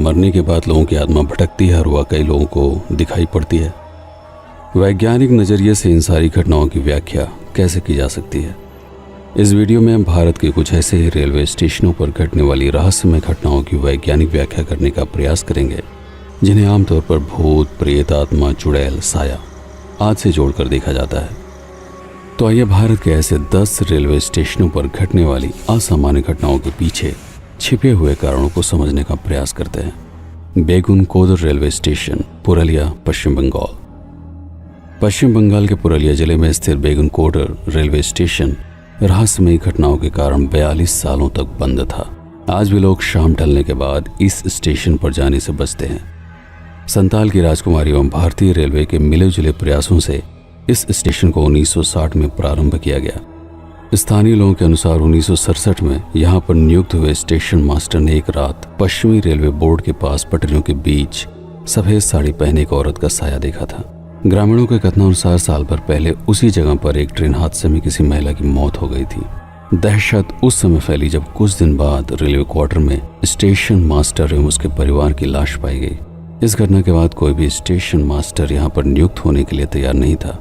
मरने के बाद लोगों की आत्मा भटकती है और वह कई लोगों को दिखाई पड़ती है। वैज्ञानिक नज़रिए से इन सारी घटनाओं की व्याख्या कैसे की जा सकती है? इस वीडियो में हम भारत के कुछ ऐसे ही रेलवे स्टेशनों पर घटने वाली रहस्यमय घटनाओं की वैज्ञानिक व्याख्या करने का प्रयास करेंगे, जिन्हें आमतौर पर भूत, प्रेत, आत्मा, चुड़ैल, साया आदि से जोड़कर देखा जाता है। तो आइए भारत के ऐसे 10 रेलवे स्टेशनों पर घटने वाली असामान्य घटनाओं के पीछे छिपे हुए कारणों को समझने का प्रयास करते हैं। बेगुनकोदर रेलवे स्टेशन, पुरुलिया, पश्चिम बंगाल। पश्चिम बंगाल के पुरुलिया जिले में स्थित बेगुनकोदर रेलवे स्टेशन रहस्यमयी घटनाओं के कारण 42 सालों तक बंद था। आज भी लोग शाम ढलने के बाद इस स्टेशन पर जाने से बचते हैं। संताल की राजकुमारी एवं भारतीय रेलवे के मिले जुले प्रयासों से इस स्टेशन को 1960 में प्रारंभ किया गया। स्थानीय लोगों के अनुसार 1967 में यहाँ पर नियुक्त हुए स्टेशन मास्टर ने एक रात पश्चिमी रेलवे बोर्ड के पास पटरियों के बीच सफेद साड़ी पहने एक औरत का साया देखा था। ग्रामीणों के कथनानुसार साल भर पहले उसी जगह पर एक ट्रेन हादसे में किसी महिला की मौत हो गई थी। दहशत उस समय फैली जब कुछ दिन बाद रेलवे क्वार्टर में स्टेशन मास्टर एवं उसके परिवार की लाश पाई गई। इस घटना के बाद कोई भी स्टेशन मास्टर यहाँ पर नियुक्त होने के लिए तैयार नहीं था,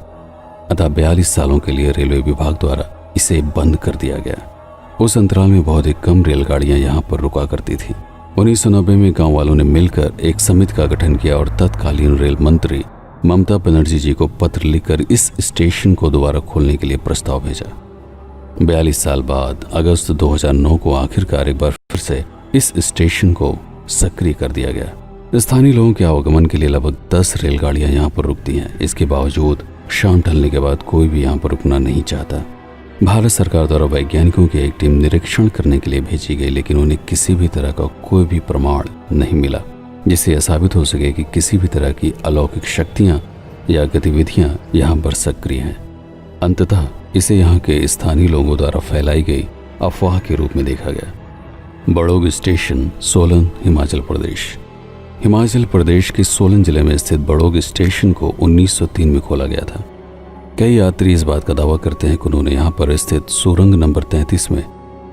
अतः 42 सालों के लिए रेलवे विभाग द्वारा इसे बंद कर दिया गया। उस अंतराल में बहुत ही कम रेलगाड़ियां यहाँ पर रुका करती थी। 1990 में गांव वालों ने मिलकर एक समिति का गठन किया और तत्कालीन रेल मंत्री ममता बनर्जी जी को पत्र लिखकर इस स्टेशन को दोबारा खोलने के लिए प्रस्ताव भेजा। 42 साल बाद अगस्त 2009 को आखिरकार एक बार फिर से इस स्टेशन को सक्रिय कर दिया गया। स्थानीय लोगों के आवागमन के लिए लगभग 10 रेलगाड़ियां यहाँ पर रुकती हैं। इसके बावजूद शाम ढलने के बाद कोई भी यहाँ पर रुकना नहीं चाहता। भारत सरकार द्वारा वैज्ञानिकों की एक टीम निरीक्षण करने के लिए भेजी गई, लेकिन उन्हें किसी भी तरह का कोई भी प्रमाण नहीं मिला जिससे यह साबित हो सके कि किसी भी तरह की अलौकिक शक्तियां या गतिविधियां यहाँ पर सक्रिय हैं। अंततः इसे यहाँ के स्थानीय लोगों द्वारा फैलाई गई अफवाह के रूप में देखा गया। बड़ोग स्टेशन, सोलन, हिमाचल प्रदेश। हिमाचल प्रदेश के सोलन जिले में स्थित बड़ोग स्टेशन को 1903 में खोला गया था। कई यात्री इस बात का दावा करते हैं कि उन्होंने यहाँ पर स्थित सुरंग नंबर 33 में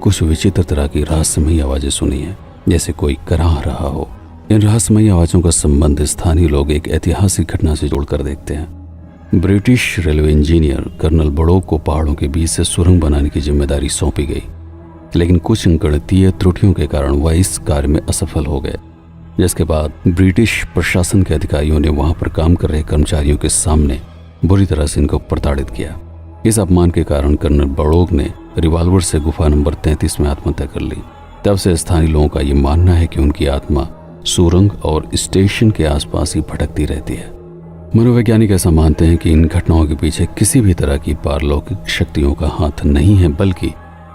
कुछ विचित्र तरह की रहस्यमयी आवाजें सुनी हैं, जैसे कोई कराह रहा हो। इन रहस्यमयी आवाजों का संबंध स्थानीय लोग एक ऐतिहासिक घटना से जोड़कर देखते हैं। British railway engineer colonel Barog को पहाड़ों के बीच से सुरंग बनाने की जिम्मेदारी सौंपी गई, लेकिन कुछ गणितीय त्रुटियों के कारण वह इस कार्य में असफल हो गए, जिसके बाद ब्रिटिश प्रशासन के अधिकारियों ने वहां पर काम कर रहे कर्मचारियों के सामने बुरी तरह से इनको प्रताड़ित किया। इस अपमान के कारण कर्नल बड़ोग ने रिवॉल्वर से गुफा नंबर 33 में आत्महत्या कर ली। तब से स्थानीय लोगों का ये मानना है कि उनकी आत्मा सुरंग और स्टेशन के आसपास ही भटकती रहती है। मनोवैज्ञानिक ऐसा मानते हैं कि इन घटनाओं के पीछे किसी भी तरह की पारलौकिक शक्तियों का हाथ नहीं है, बल्कि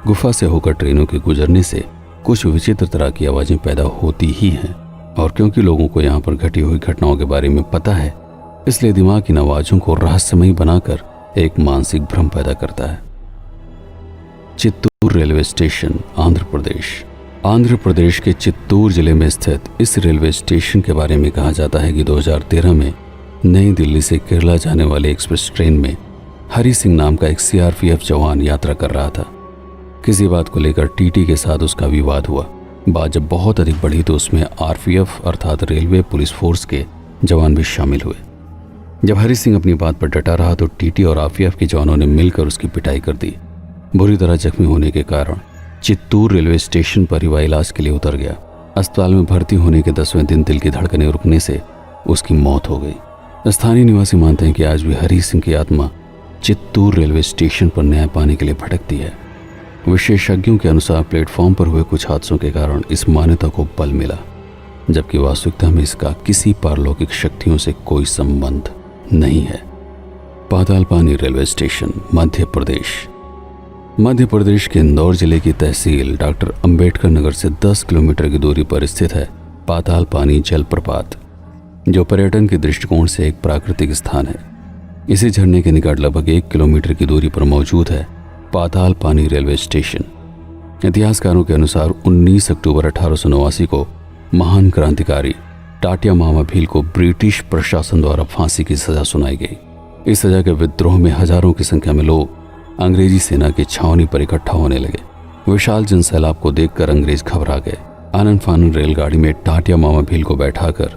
गुफा से होकर ट्रेनों के गुजरने से कुछ विचित्र तरह की आवाजें पैदा होती ही हैं। और क्योंकि लोगों को यहाँ पर घटी हुई घटनाओं के बारे में पता है, इसलिए दिमाग इन आवाजों को रहस्यमयी बनाकर एक मानसिक भ्रम पैदा करता है। Chittoor railway station, Andhra Pradesh. आंध्र प्रदेश के चित्तूर जिले में स्थित इस रेलवे स्टेशन के बारे में कहा जाता है कि 2013 में नई दिल्ली से केरला जाने वाले एक्सप्रेस ट्रेन में हरि सिंह नाम का एक CRPF जवान यात्रा कर रहा था। किसी बात को लेकर TT के साथ उसका विवाद हुआ। बात जब बहुत अधिक बढ़ी तो उसमें RPF अर्थात रेलवे पुलिस फोर्स के जवान भी शामिल हुए। जब हरि सिंह अपनी बात पर डटा रहा तो TT और RPF के जवानों ने मिलकर उसकी पिटाई कर दी। बुरी तरह जख्मी होने के कारण चित्तूर रेलवे स्टेशन पर ही इलाज के लिए उतर गया। अस्पताल में भर्ती होने के 10वें दिन दिल की धड़कनें रुकने से उसकी मौत हो गई। स्थानीय निवासी मानते हैं कि आज भी हरि सिंह की आत्मा चित्तूर रेलवे स्टेशन पर न्याय पाने के लिए भटकती है। विशेषज्ञों के अनुसार प्लेटफॉर्म पर हुए कुछ हादसों के कारण इस मान्यता को बल मिला, जबकि वास्तविकता में इसका किसी पारलौकिक शक्तियों से कोई संबंध नहीं है। Patalpani railway station, Madhya Pradesh. मध्य प्रदेश के इंदौर जिले की तहसील डॉक्टर अंबेडकर नगर से 10 किलोमीटर की दूरी पर स्थित है पातालपानी जलप्रपात, जो पर्यटन के दृष्टिकोण से एक प्राकृतिक स्थान है। इसी झरने के निकट लगभग 1 किलोमीटर की दूरी पर मौजूद है पातालपानी रेलवे स्टेशन। इतिहासकारों के अनुसार 19 अक्टूबर 1889 को महान क्रांतिकारी टाटिया मामा भील को ब्रिटिश प्रशासन द्वारा फांसी की सजा सुनाई गई। इस सजा के विद्रोह में हजारों की संख्या में लोग अंग्रेजी सेना की छावनी पर इकट्ठा होने लगे। विशाल जनसैलाब को देखकर अंग्रेज घबरा गए आनन फानन रेलगाड़ी में टाटिया मामा भील को बैठाकर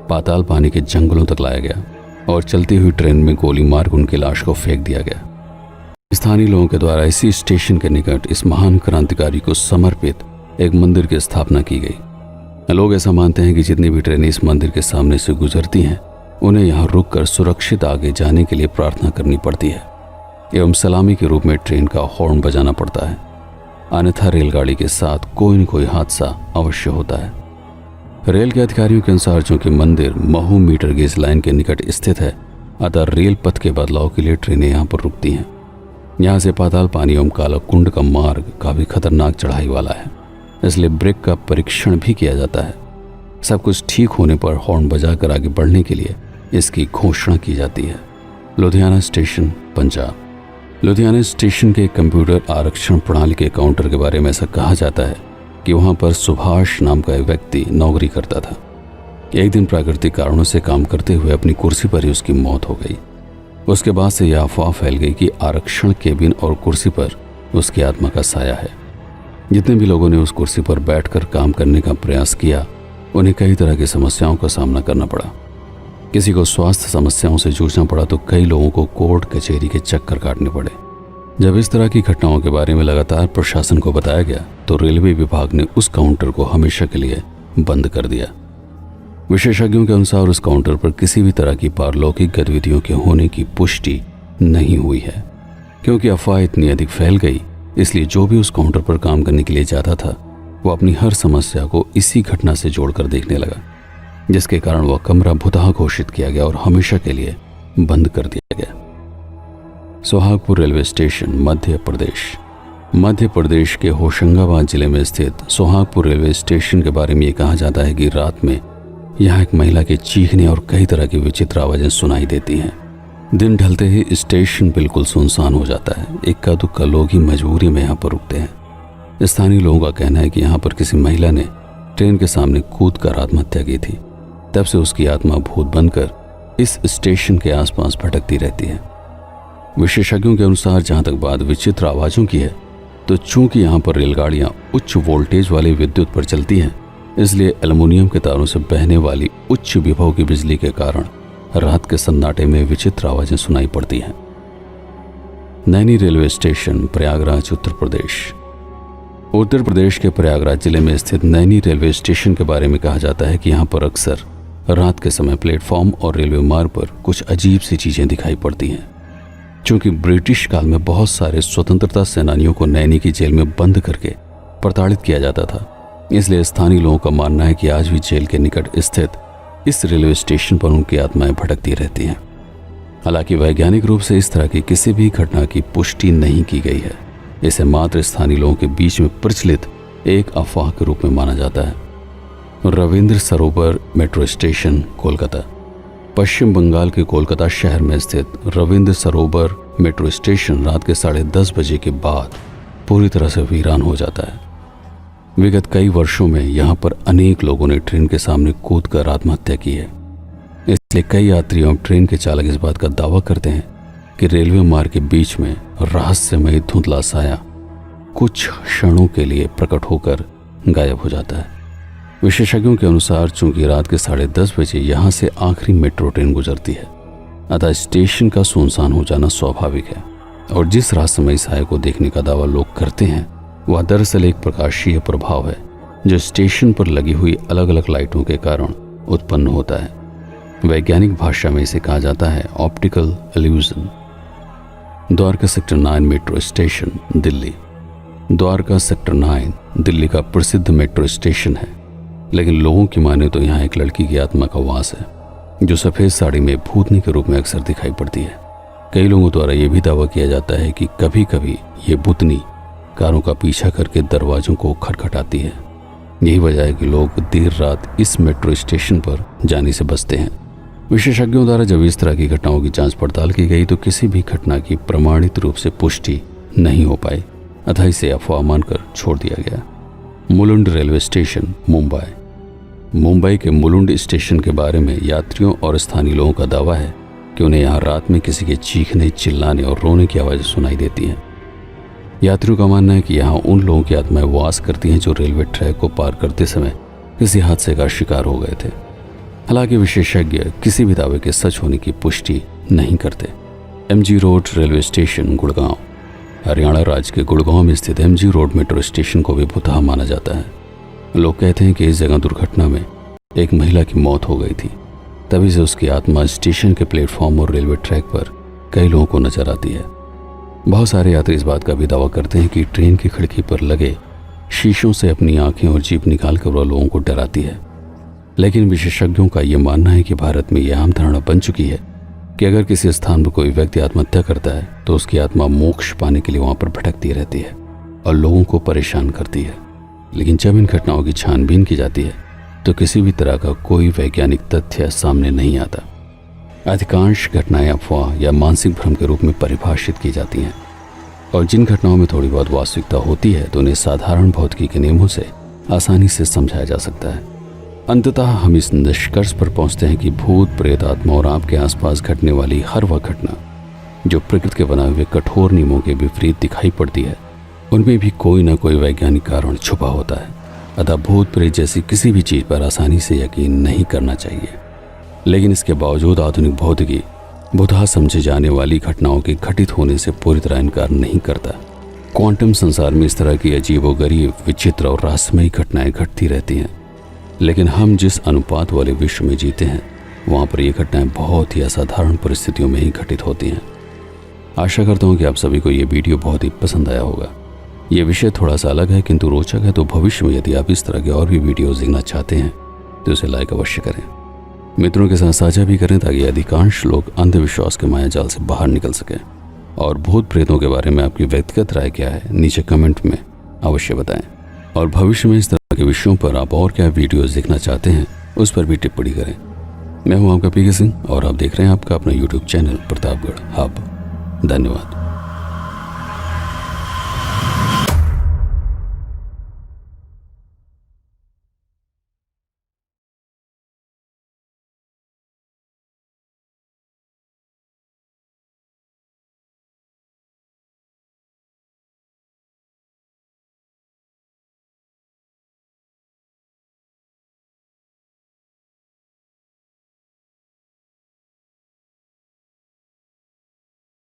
पाताल पानी के जंगलों तक लाया गया और चलती हुई ट्रेन में गोली मारकर उनकी लाश को फेंक दिया गया। स्थानीय लोगों के द्वारा इसी स्टेशन के निकट इस महान क्रांतिकारी को समर्पित एक मंदिर की स्थापना की गई। लोग ऐसा मानते हैं कि जितनी भी ट्रेनें इस मंदिर के सामने से गुजरती हैं उन्हें यहाँ रुककर सुरक्षित आगे जाने के लिए प्रार्थना करनी पड़ती है एवं सलामी के रूप में ट्रेन का हॉर्न बजाना पड़ता है, अन्यथा रेलगाड़ी के साथ कोई न कोई हादसा अवश्य होता है। रेल के अधिकारियों के अनुसार चूंकि मंदिर महू मीटर गेज लाइन के निकट स्थित है, अतः रेल पथ के बदलाव के लिए ट्रेनें यहाँ पर रुकती हैं। यहाँ से पाताल पानी एवं काला कुंड का मार्ग काफी खतरनाक चढ़ाई वाला है, इसलिए ब्रेक का परीक्षण भी किया जाता है। सब कुछ ठीक होने पर हॉर्न बजाकर आगे बढ़ने के लिए इसकी घोषणा की जाती है। लुधियाना स्टेशन, पंजाब। लुधियाना स्टेशन के कंप्यूटर आरक्षण प्रणाली के काउंटर के बारे में ऐसा कहा जाता है कि वहां पर सुभाष नाम का एक व्यक्ति नौकरी करता था। एक दिन प्राकृतिक कारणों से काम करते हुए अपनी कुर्सी पर ही उसकी मौत हो गई। उसके बाद से यह अफवाह फैल गई कि आरक्षण केबिन और कुर्सी पर उसकी आत्मा का साया है। जितने भी लोगों ने उस कुर्सी पर बैठकर काम करने का प्रयास किया, उन्हें कई तरह की समस्याओं का सामना करना पड़ा। किसी को स्वास्थ्य समस्याओं से जूझना पड़ा तो कई लोगों को कोर्ट कचहरी के चक्कर काटने पड़े। जब इस तरह की घटनाओं के बारे में लगातार प्रशासन को बताया गया तो रेलवे विभाग ने उस काउंटर को हमेशा के लिए बंद कर दिया। विशेषज्ञों के अनुसार उस काउंटर पर किसी भी तरह की पारलौकिक गतिविधियों के होने की पुष्टि नहीं हुई है। क्योंकि अफवाह इतनी अधिक फैल गई, इसलिए जो भी उस काउंटर पर काम करने के लिए जाता था वो अपनी हर समस्या को इसी घटना से जोड़कर देखने लगा, जिसके कारण वह कमरा भुतहा घोषित किया गया और हमेशा के लिए बंद कर दिया गया। Sohagpur railway station, Madhya Pradesh. मध्य प्रदेश के होशंगाबाद जिले में स्थित सोहागपुर रेलवे स्टेशन के बारे में ये कहा जाता है कि रात में यहाँ एक महिला के चीखने और कई तरह की विचित्र आवाजें सुनाई देती हैं। दिन ढलते ही स्टेशन बिल्कुल सुनसान हो जाता है। इक्का दुक्का लोग ही मजबूरी में यहाँ पर रुकते हैं। स्थानीय लोगों का कहना है कि यहाँ पर किसी महिला ने ट्रेन के सामने कूद कर आत्महत्या की थी। तब से उसकी आत्मा भूत बनकर इस स्टेशन के आसपास भटकती रहती है। विशेषज्ञों के अनुसार जहां तक बात विचित्र आवाजों की है, तो चूंकि यहां पर रेलगाड़ियां उच्च वोल्टेज वाली विद्युत पर चलती हैं, इसलिए एल्युमिनियम के तारों से बहने वाली उच्च विभव की बिजली के कारण रात के सन्नाटे में विचित्र आवाजें सुनाई पड़ती हैं। Naini railway station, Prayagraj, Uttar Pradesh. उत्तर प्रदेश के प्रयागराज जिले में स्थित नैनी रेलवे स्टेशन के बारे में कहा जाता है कि यहाँ पर अक्सर रात के समय प्लेटफॉर्म और रेलवे मार्ग पर कुछ अजीब सी चीजें दिखाई पड़ती हैं। चूंकि ब्रिटिश काल में बहुत सारे स्वतंत्रता सेनानियों को नैनी की जेल में बंद करके प्रताड़ित किया जाता था, इसलिए स्थानीय लोगों का मानना है कि आज भी जेल के निकट स्थित इस रेलवे स्टेशन पर उनकी आत्माएं भटकती रहती हैं। हालांकि वैज्ञानिक रूप से इस तरह की किसी भी घटना की पुष्टि नहीं की गई है। इसे मात्र स्थानीय लोगों के बीच में प्रचलित एक अफवाह के रूप में माना जाता है। रविंद्र सरोवर मेट्रो स्टेशन, कोलकाता। पश्चिम बंगाल के कोलकाता शहर में स्थित रविंद्र सरोवर मेट्रो स्टेशन रात के 10:30 बजे के बाद पूरी तरह से वीरान हो जाता है। विगत कई वर्षों में यहाँ पर अनेक लोगों ने ट्रेन के सामने कूदकर आत्महत्या की है। इसलिए कई यात्री और ट्रेन के चालक इस बात का दावा करते हैं कि रेलवे मार्ग के बीच में रहस्यमय धुंधला साया कुछ क्षणों के लिए प्रकट होकर गायब हो जाता है। विशेषज्ञों के अनुसार चूंकि रात के 10:30 बजे यहाँ से आखिरी मेट्रो ट्रेन गुजरती है, अतः स्टेशन का सुनसान हो जाना स्वाभाविक है। और जिस रहस्यमय साया को देखने का दावा लोग करते हैं वह दरअसल एक प्रकाशीय प्रभाव है जो स्टेशन पर लगी हुई अलग अलग लाइटों के कारण उत्पन्न होता है। वैज्ञानिक भाषा में इसे कहा जाता है optical illusion. Dwarka sector 9 metro station, Delhi. Dwarka sector 9 Delhi का प्रसिद्ध मेट्रो स्टेशन है, लेकिन लोगों की माने तो यहाँ एक लड़की की आत्मा का वास है जो सफ़ेद साड़ी में भूतनी के रूप में अक्सर दिखाई पड़ती है। कई लोगों द्वारा यह भी दावा किया जाता है कि कभी कभी ये भूतनी कारों का पीछा करके दरवाजों को खटखटाती है। यही वजह है कि लोग देर रात इस मेट्रो स्टेशन पर जाने से बचते हैं। विशेषज्ञों द्वारा जब इस तरह की घटनाओं की जांच पड़ताल की गई तो किसी भी घटना की प्रमाणित रूप से पुष्टि नहीं हो पाई, अतः इसे अफवाह मानकर छोड़ दिया गया। Mulund railway station, Mumbai. मुंबई के मुलुंड स्टेशन के बारे में यात्रियों और स्थानीय लोगों का दावा है कि उन्हें यहाँ रात में किसी के चीखने, चिल्लाने और रोने की आवाज़ें सुनाई देती हैं। यात्रियों का मानना है कि यहाँ उन लोगों की आत्माएं वास करती हैं जो रेलवे ट्रैक को पार करते समय किसी हादसे का शिकार हो गए थे। हालांकि विशेषज्ञ किसी भी दावे के सच होने की पुष्टि नहीं करते। MG road railway station Gurgaon. Haryana राज्य के गुड़गांव में स्थित एमजी रोड मेट्रो स्टेशन को भी भूतहा माना जाता है। लोग कहते हैं कि इस जगह दुर्घटना में एक महिला की मौत हो गई थी, तभी से उसकी आत्मा स्टेशन के प्लेटफॉर्म और रेलवे ट्रैक पर कई लोगों को नजर आती है। बहुत सारे यात्री इस बात का भी दावा करते हैं कि ट्रेन की खिड़की पर लगे शीशों से अपनी आंखें और जीभ निकाल कर वह लोगों को डराती है। लेकिन विशेषज्ञों का यह मानना है कि भारत में यह आम धारणा बन चुकी है कि अगर किसी स्थान पर कोई व्यक्ति आत्महत्या करता है तो उसकी आत्मा मोक्ष पाने के लिए वहां पर भटकती रहती है और लोगों को परेशान करती है। लेकिन जब इन घटनाओं की छानबीन की जाती है तो किसी भी तरह का कोई वैज्ञानिक तथ्य सामने नहीं आता। अधिकांश घटनाएं अफवाह या मानसिक भ्रम के रूप में परिभाषित की जाती हैं, और जिन घटनाओं में थोड़ी बहुत वास्तविकता होती है तो उन्हें साधारण भौतिकी के नियमों से आसानी से समझाया जा सकता है। अंततः हम इस निष्कर्ष पर पहुंचते हैं कि भूत, प्रेत, आत्मा और आपके आसपास घटने वाली हर वह घटना जो प्रकृति के बनाए हुए कठोर नियमों के विपरीत दिखाई पड़ती है, उनमें भी कोई न कोई वैज्ञानिक कारण छुपा होता है। अतः भूत प्रेत जैसी किसी भी चीज पर आसानी से यकीन नहीं करना चाहिए। लेकिन इसके बावजूद आधुनिक भौतिकी भूतहा समझे जाने वाली घटनाओं के घटित होने से पूरी तरह इनकार नहीं करता। क्वांटम संसार में इस तरह की अजीबोगरीब, विचित्र और रहस्यमयी घटनाएं घटती रहती हैं, लेकिन हम जिस अनुपात वाले विश्व में जीते हैं वहाँ पर ये घटनाएं बहुत ही असाधारण परिस्थितियों में ही घटित होती हैं। आशा करता हूँ कि आप सभी को ये वीडियो बहुत ही पसंद आया होगा। ये विषय थोड़ा सा अलग है किंतु रोचक है, तो भविष्य में यदि आप इस तरह के और भी वीडियोस देखना चाहते हैं तो उसे लाइक अवश्य करें, मित्रों के साथ साझा भी करें ताकि अधिकांश लोग अंधविश्वास के मायाजाल से बाहर निकल सकें। और भूत प्रेतों के बारे में आपकी व्यक्तिगत राय क्या है नीचे कमेंट में अवश्य बताएं। और भविष्य में इस तरह के विषयों पर आप और क्या वीडियोस देखना चाहते हैं उस पर भी टिप्पणी करें। मैं हूं आपका पीके सिंह और आप देख रहे हैं आपका अपना यूट्यूब चैनल प्रतापगढ़ हब। धन्यवाद।